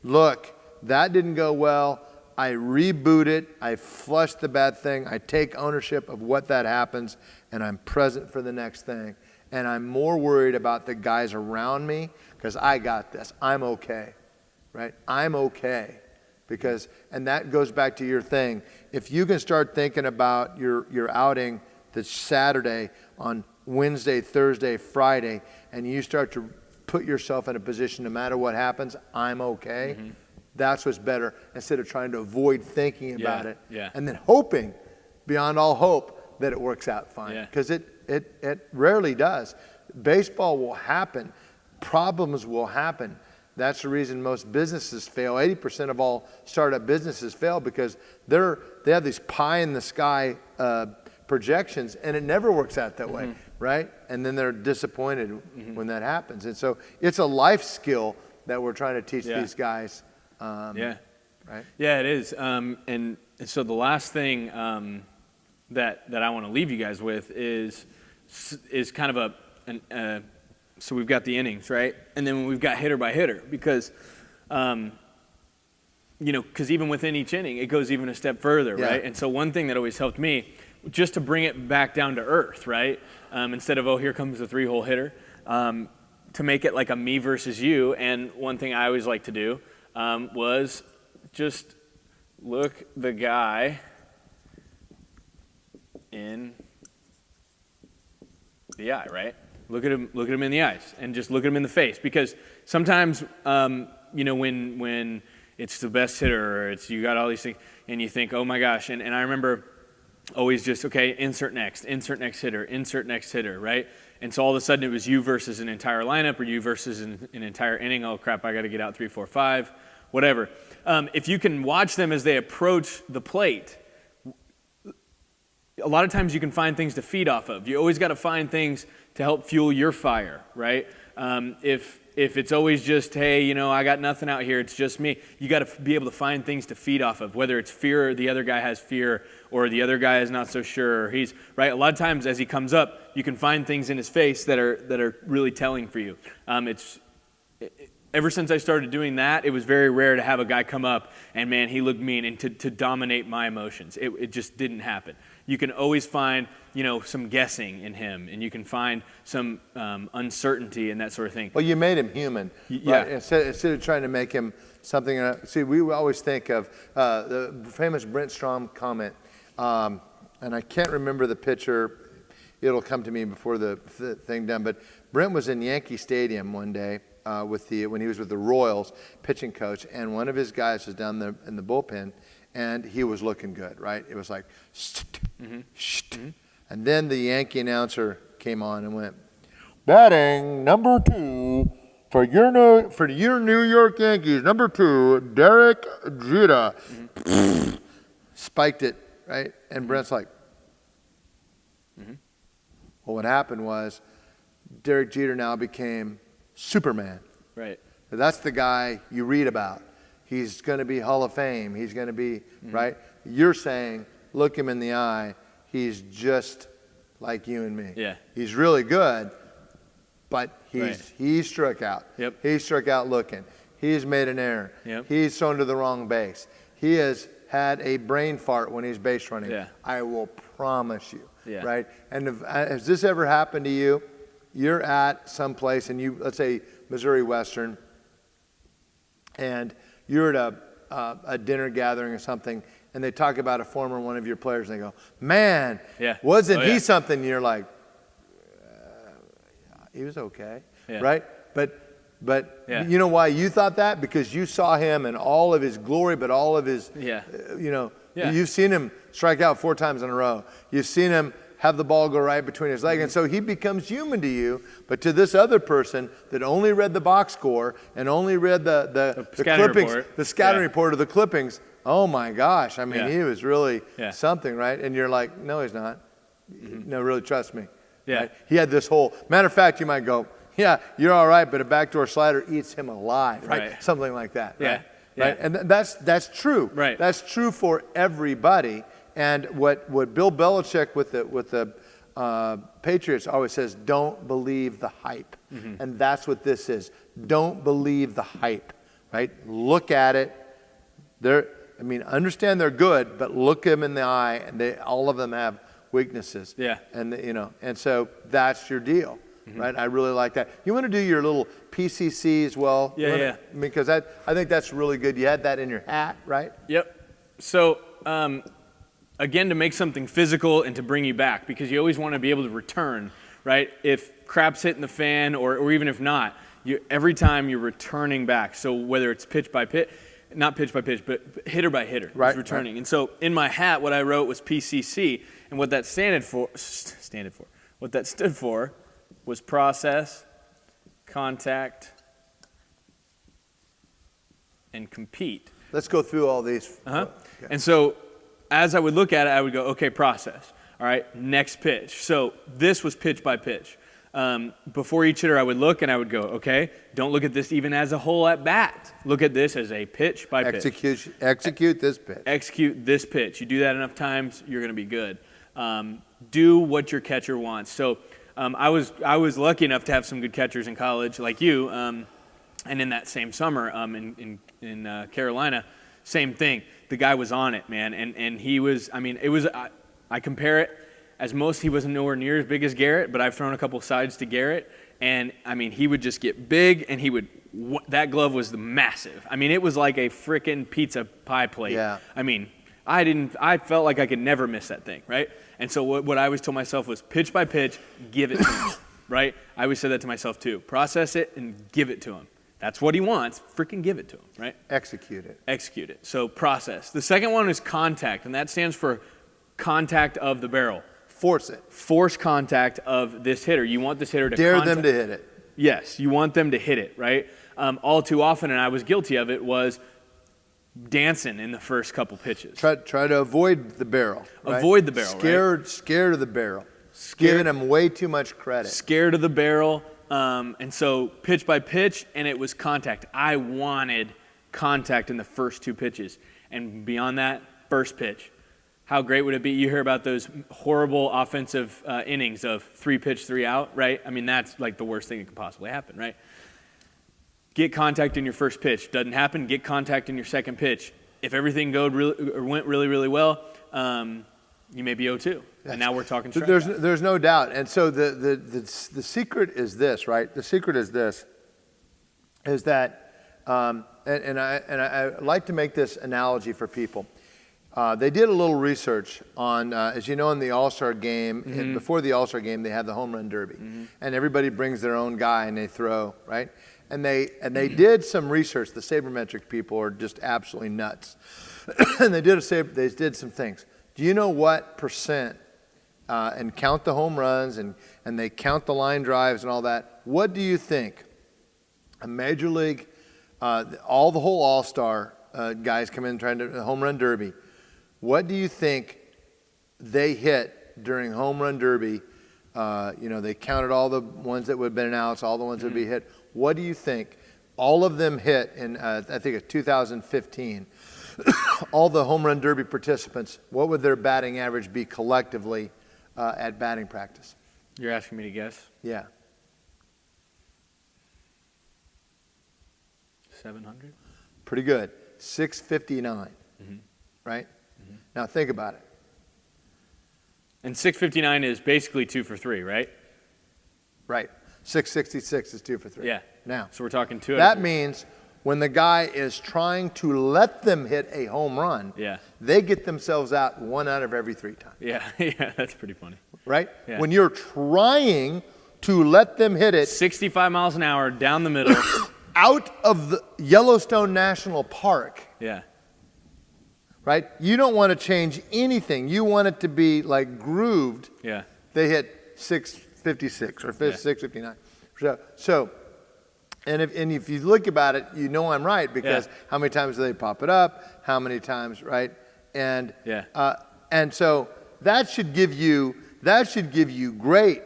look, that didn't go well. I reboot it. I flush the bad thing. I take ownership of what that happens, and I'm present for the next thing. And I'm more worried about the guys around me because I got this. I'm okay, right? I'm okay. And that goes back to your thing. If you can start thinking about your outing this Saturday on Wednesday, Thursday, Friday, and you start to put yourself in a position, no matter what happens, I'm okay. That's what's better, instead of trying to avoid thinking about it. And then hoping, beyond all hope, that it works out fine. Because it rarely does. Baseball will happen. Problems will happen. That's the reason most businesses fail. 80% of all startup businesses fail because they have these pie-in-the-sky projections, and it never works out that way, right? And then they're disappointed when that happens. And so it's a life skill that we're trying to teach these guys. Right? Yeah, it is. And so the last thing that I want to leave you guys with is kind of so we've got the innings, right? And then we've got hitter by hitter because, because even within each inning, it goes even a step further, right? And so one thing that always helped me, just to bring it back down to earth, right? Instead of, oh, here comes the three-hole hitter, to make it like a me versus you. And one thing I always like to do was just look the guy in the eye, right? Look at him in the eyes, and just look at him in the face. Because sometimes, when it's the best hitter, or you got all these things, and you think, oh my gosh, and I remember always just, okay, insert next hitter, right? And so all of a sudden it was you versus an entire lineup, or you versus an entire inning. Oh crap, I got to get out 3, 4, 5, whatever. If you can watch them as they approach the plate, a lot of times you can find things to feed off of. You always got to find things to help fuel your fire, right? If it's always just, hey, I got nothing out here, it's just me, you got to be able to find things to feed off of, whether it's fear, or the other guy has fear, or the other guy is not so sure, or he's, right? A lot of times as he comes up, you can find things in his face that are really telling for you. Ever since I started doing that, it was very rare to have a guy come up and, man, he looked mean, and to dominate my emotions. It just didn't happen. You can always find, some guessing in him, and you can find some uncertainty and that sort of thing. Well, you made him human. Right? Instead of trying to make him something. See, we always think of the famous Brent Strom comment, and I can't remember the pitcher. It'll come to me before the thing done. But Brent was in Yankee Stadium one day when he was with the Royals pitching coach, and one of his guys was down there in the bullpen, and he was looking good, right? It was like, and then the Yankee announcer came on and went, batting number 2 for your New York Yankees, number 2, Derek Jeter. Spiked it, right? And Brent's like, well, what happened was Derek Jeter now became Superman. Right. That's the guy you read about. He's going to be Hall of Fame. He's going to be, right? You're saying, look him in the eye. He's just like you and me. Yeah. He's really good, but Right. he struck out. Yep. He struck out looking. He's made an error. Yep. He's thrown to the wrong base. He has had a brain fart when he's base running. Yeah. I will promise you. Yeah. Right? And has this ever happened to you? You're at some place, and let's say Missouri Western, and you're at a dinner gathering or something, and they talk about a former one of your players, and they go, man, Yeah. wasn't Oh, he yeah. something? And you're like, he was okay, Yeah. right? But Yeah. you know why you thought that? Because you saw him in all of his glory, but all of his, Yeah. Yeah. You've seen him strike out 4 times in a row. You've seen him have the ball go right between his legs. And so he becomes human to you, but to this other person that only read the box score and only read the scouting clippings, report. the scouting Yeah. report of the clippings, oh my gosh, I mean, Yeah. he was really Yeah. something, right? And you're like, no, he's not. No, really, trust me. Yeah. Right? He had this whole, matter of fact, you might go, yeah, you're all right, but a backdoor slider eats him alive, right? Right. Something like that, Yeah. right? Yeah. Right? And that's true. Right. That's true for everybody. And what Bill Belichick with the Patriots always says, don't believe the hype. Mm-hmm. And that's what this is. Don't believe the hype, right? Look at it. Understand they're good, but look them in the eye, and all of them have weaknesses. Yeah. And and so that's your deal, right? I really like that. You want to do your little PCC as well? Yeah, yeah. Because I think that's really good. You had that in your hat, right? Yep. So, again, to make something physical and to bring you back, because you always want to be able to return, right? If crap's hitting the fan, or even if not, every time you're returning back. So whether it's pitch by pitch, not pitch by pitch, but hitter by hitter, Right, is returning. right. And so in my hat, what I wrote was PCC, and what that what that stood for was process, contact, and compete. Let's go through all these. Uh-huh. Okay. And so as I would look at it, I would go, okay, process. All right, next pitch. So this was pitch by pitch. Before each hitter, I would look and I would go, okay, don't look at this even as a whole at bat. Look at this as a pitch by pitch. Execute this pitch. Execute this pitch. You do that enough times, you're going to be good. Do what your catcher wants. So I was lucky enough to have some good catchers in college, like you, and in that same summer in Carolina, same thing. The guy was on it, man, and he was. I compare it as he wasn't nowhere near as big as Garrett, but I've thrown a couple sides to Garrett, and he would just get big, and that glove was massive. It was like a freaking pizza pie plate. Yeah. I felt like I could never miss that thing, right? And so what I always told myself was pitch by pitch, give it to him, right? I always said that to myself too. Process it and give it to him. That's what he wants. Freaking give it to him, right? Execute it. Execute it. So process. The second one is contact, and that stands for contact of the barrel. Force it. Force contact of this hitter. You want this hitter to Dare them to hit it. Yes, you want them to hit it, right? All too often, and I was guilty of it, was dancing in the first couple pitches. Try to avoid the barrel. Right? Avoid the barrel, Scared of the barrel. Giving them way too much credit. Scared of the barrel. And so pitch by pitch, and it was contact. I wanted contact in the first 2 pitches. And beyond that, first pitch. How great would it be? You hear about those horrible offensive innings of 3 pitch, 3 out, right? That's like the worst thing that could possibly happen, right? Get contact in your first pitch. Doesn't happen, get contact in your second pitch. If everything went really, really well, you may be 0-2. And now we're talking strikeout. There's no doubt. And so the secret is this, right? The secret is this, is that, and I like to make this analogy for people. They did a little research on, as you know, in the All-Star game, before the All-Star game, they have the home run derby. And everybody brings their own guy and they throw, right? And they did some research. The sabermetric people are just absolutely nuts. And they did some things. Do you know what percent, and count the home runs and they count the line drives and all that. What do you think a major league, all the whole All-Star guys come in trying to home run derby. What do you think they hit during home run derby? They counted all the ones that would have been outs, all the ones that would be hit. What do you think? All of them hit in, I think it's 2015. All the home run derby participants, what would their batting average be collectively at batting practice? You're asking me to guess? Yeah. 700. Pretty good. 659, right? Now think about it. And 659 is basically 2 for 3, right? Right. 666 is 2 for 3. Yeah. Now, So we're talking 2. that means when the guy is trying to let them hit a home run, Yeah. they get themselves out 1 out of every 3 times. Yeah, yeah, that's pretty funny. Right? Yeah. When you're trying to let them hit it 65 miles an hour down the middle. out of the Yellowstone National Park, Yeah. right? You don't want to change anything. You want it to be like grooved. Yeah. They hit 656 or Yeah. 659. So and if you look about it, you know I'm right because how many times do they pop it up? How many times, right? And and so that should give you great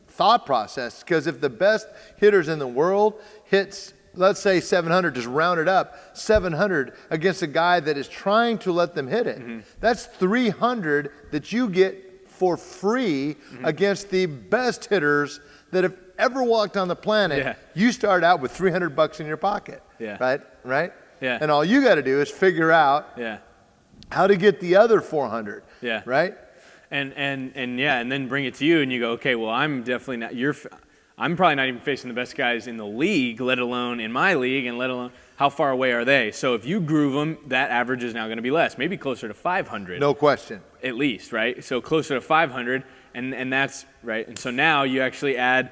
thought process, because if the best hitters in the world hits, let's say 700, just round it up, 700 against a guy that is trying to let them hit it, that's 300 that you get for free against the best hitters that have ever walked on the planet. Yeah. You start out with $300 in your pocket, Yeah. right? Yeah. And all you got to do is figure out Yeah. how to get the other 400, Yeah. right? And then bring it to you, and you go, okay, well, I'm definitely not. I'm probably not even facing the best guys in the league, let alone in my league, and let alone how far away are they? So if you groove them, that average is now going to be less, maybe closer to 500. No question. At least, right? So closer to 500, and that's right. And so now you actually add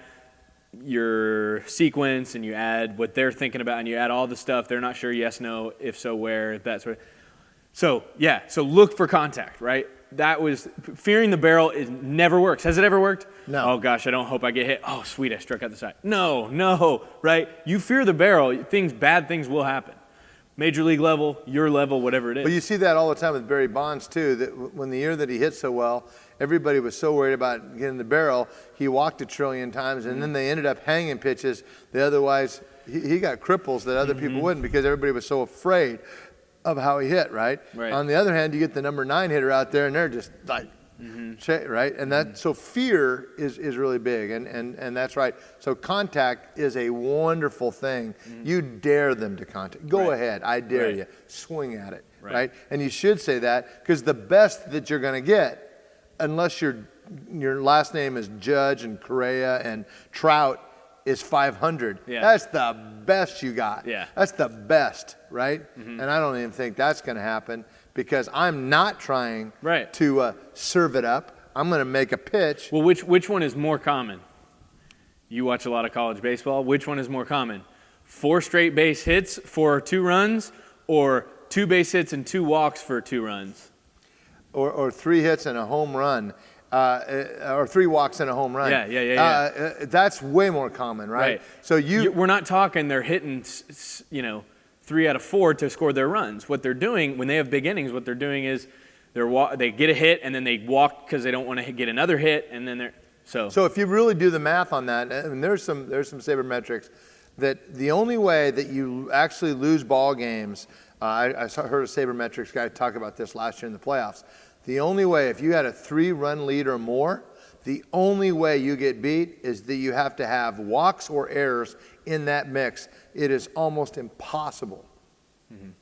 your sequence, and you add what they're thinking about, and you add all the stuff they're not sure, yes, no, if so, where, that sort of. So yeah, so look for contact, right? That was fearing the barrel. It never works. Has it ever worked? No. Oh gosh, I don't hope I get hit. Oh sweet, I struck out the side. No, right? You fear the barrel, bad things will happen. Major league level, your level, whatever it is. But you see that all the time with Barry Bonds too, that when the year that he hit so well, everybody was so worried about getting the barrel, he walked 1 trillion times, and then they ended up hanging pitches that otherwise he got cripples that other people wouldn't, because everybody was so afraid of how he hit, right? On the other hand, you get the number 9 hitter out there, and they're just like, right? And that so fear is really big, and that's right. So contact is a wonderful thing. You dare them to contact. Go ahead, I dare you. Swing at it, right? And you should say that, because the best that you're going to get, unless your last name is Judge and Correa and Trout, is 500. Yeah. That's the best you got. Yeah. That's the best, right? And I don't even think that's going to happen, because I'm not trying to serve it up. I'm going to make a pitch. Well, which one is more common? You watch a lot of college baseball. Which one is more common? 4 straight base hits for 2 runs, or 2 base hits and 2 walks for 2 runs? Or 3 hits and a home run. Or 3 walks and a home run. Yeah. That's way more commmen, right? So we're not talking they're hitting, 3 out of 4 to score their runs. What they're doing when they have big innings, what they're doing is they get a hit and then they walk because they don't want to get another hit, and then they're so if you really do the math on that, and there's some sabermetrics that the only way that you actually lose ball games. I heard a sabermetrics guy talk about this last year in the playoffs. The only way, if you had a 3-run lead or more, the only way you get beat is that you have to have walks or errors in that mix. It is almost impossible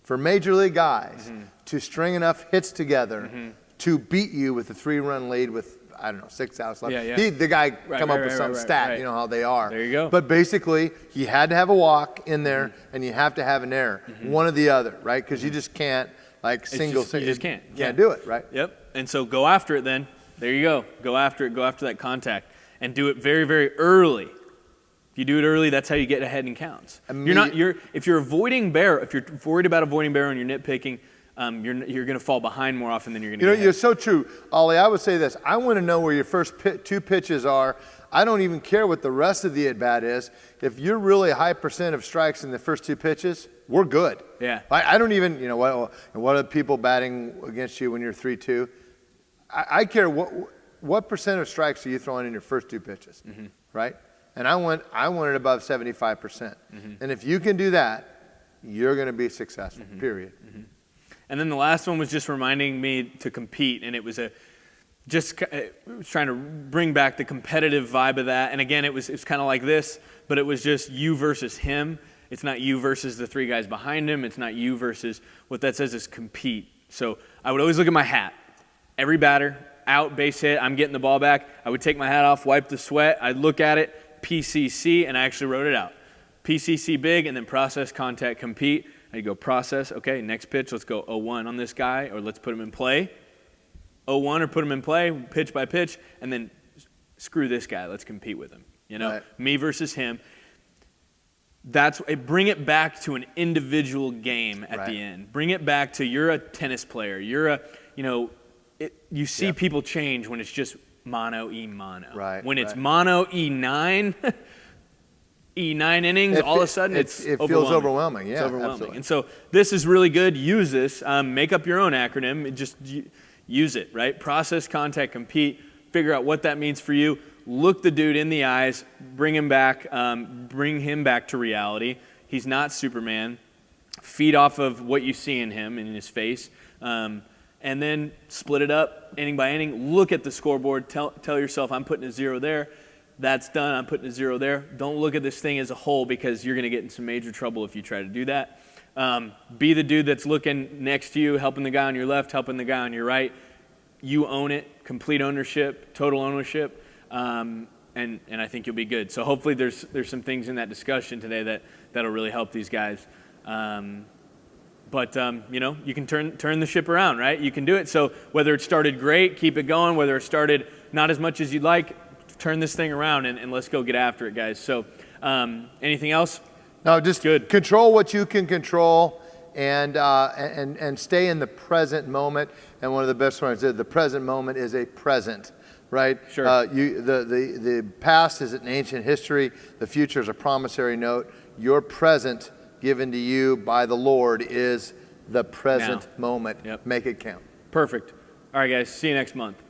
for major league guys to string enough hits together to beat you with a 3-run lead with, I don't know, 6 outs left. The guy come up with some stat, you know how they are. There you go. But basically, he had to have a walk in there, and you have to have an error, one or the other, right? Because you just can't. You just can't. do it, right? Yep. And so go after it then. There you go. Go after it. Go after that contact. And do it very, very early. If you do it early, that's how you get ahead in counts. If you're avoiding barrel, if you're worried about avoiding barrel and you're nitpicking, you're going to fall behind more often than you're going to get ahead. You're so true. Ollie, I would say this. I want to know where your first 2 pitches are. I don't even care what the rest of the at-bat is. If you're really a high percent of strikes in the first 2 pitches, we're good. Yeah. I don't even, what are people batting against you when you're 3-2? I care what percent of strikes are you throwing in your first 2 pitches, right? And I want it above 75%. And if you can do that, you're going to be successful, period. And then the last one was just reminding me to compete, and it was trying to bring back the competitive vibe of that. And again, it was kind of like this, but it was just you versus him. It's not you versus the 3 guys behind him. It's not you versus, what that says is compete. So I would always look at my hat. Every batter, out, base hit, I'm getting the ball back. I would take my hat off, wipe the sweat. I'd look at it, PCC, and I actually wrote it out. PCC big, and then process, contact, compete. I'd go process, okay, next pitch, let's go 0-1 on this guy, or let's put him in play. 0-1 or put him in play, pitch by pitch, and then screw this guy, let's compete with him. You know, right. Me versus him. Bring it back to an individual game at right. the end. Bring it back to, you're a tennis player. You see people change when it's just mono, E-mono. Right, when it's mono, E9, E9 innings, all of a sudden it feels overwhelming. Yeah, it's overwhelming. absolutely. And so this is really good. Use this. Make up your own acronym. Just use it, right? Process, contact, compete. Figure out what that means for you. Look the dude in the eyes. Bring him back to reality. He's not Superman. Feed off of what you see in him and in his face. And then split it up inning by inning. Look at the scoreboard. Tell yourself, I'm putting a 0 there. That's done. I'm putting a 0 there. Don't look at this thing as a whole, because you're going to get in some major trouble if you try to do that. Be the dude that's looking next to you, helping the guy on your left, helping the guy on your right. You own it. Complete ownership, total ownership. And I think you'll be good. So hopefully there's some things in that discussion today that'll really help these guys. But you can turn the ship around, right? You can do it. So whether it started great, keep it going. Whether it started not as much as you'd like, turn this thing around and let's go get after it, guys. So anything else? No, just good. Control what you can control, and stay in the present moment. And one of the best ones is the present moment is a present. Right? Sure. The past is an ancient history. The future is a promissory note. Your present given to you by the Lord is the present moment. Yep. Make it count. Perfect. All right, guys. See you next month.